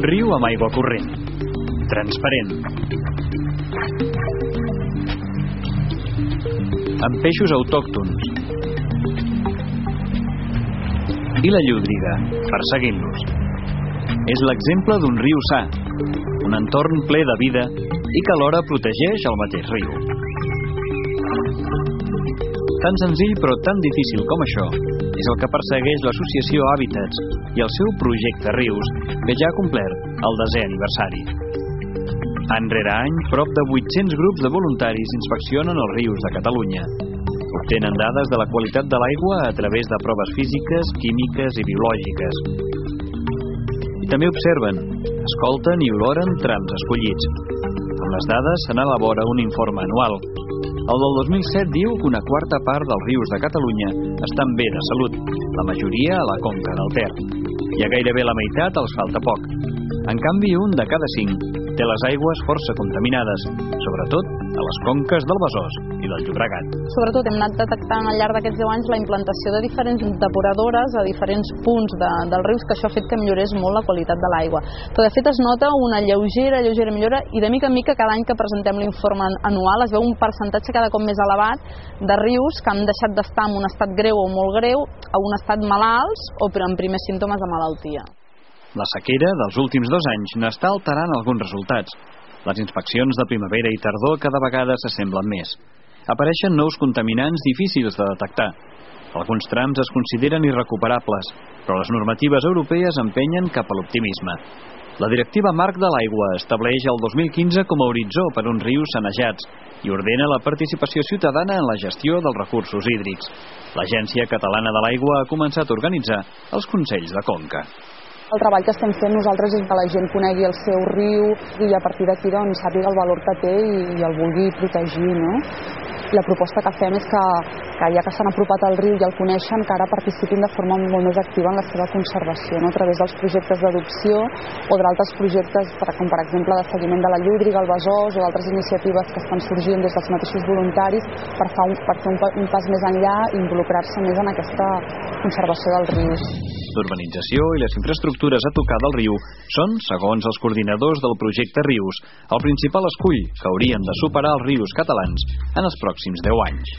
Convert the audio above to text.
Un riu amb aigua corrent, transparent, amb peixos autòctons i la llúdriga perseguint-los. És l'exemple d'un riu sa, un entorn ple de vida i que alhora protegeix el mateix riu. Tan senzill però tan difícil com això és el que persegueix l'associació Hàbitats i el seu projecte Rius, que ja ha complert el 10è aniversari. Any rere any, prop de 800 grups de voluntaris inspeccionen els rius de Catalunya. Obtenen dades de la qualitat de l'aigua a través de proves físiques, químiques i biològiques. I també observen, escolten i oloren trams escollits. Amb les dades se n'elabora un informe anual. El del 2007 diu que una quarta part dels rius de Catalunya estan bé de salut, la majoria a la conca del Ter. I a gairebé la meitat els falta poc. En canvi, un de cada 5 té les aigües força contaminades, sobretot a les conques del Besòs i del Llobregat. Sobretot hem anat detectant al llarg d'aquests 10 anys la implantació de diferents depuradores a diferents punts dels rius, que això ha fet que millorés molt la qualitat de l'aigua. Però de fet es nota una lleugera millora, i de mica en mica cada any que presentem l'informe anual es veu un percentatge cada cop més elevat de rius que han deixat d'estar en un estat greu o molt greu a un estat malalts o amb primers símptomes de malaltia. La sequera dels últims 2 anys n'està alterant alguns resultats. Les inspeccions de primavera i tardor cada vegada s'assemblen més. Apareixen nous contaminants difícils de detectar. Alguns trams es consideren irrecuperables, però les normatives europees empenyen cap a l'optimisme. La Directiva Marc de l'Aigua estableix el 2015 com a horitzó per uns rius sanejats i ordena la participació ciutadana en la gestió dels recursos hídrics. L'Agència Catalana de l'Aigua ha començat a organitzar els Consells de Conca. El treball que estem fent nosaltres és que la gent conegui el seu riu i a partir d'aquí doncs sàpiga el valor que té i el vulgui protegir, no? La proposta que fem és que ja que s'han apropat al riu i el coneixen, que ara participin de forma molt més activa en la seva conservació, no? A través dels projectes d'adopció o d'altres projectes, com per exemple de seguiment de la llúdriga, el Besòs o d'altres iniciatives que estan sorgint des dels mateixos voluntaris per fer un pas més enllà i involucrar-se més en aquesta conservació dels rius. L'urbanització i les infraestructures a tocar del riu són, segons els coordinadors del projecte Rius, el principal escull que haurien de superar els rius catalans en els pròxims 10 anys.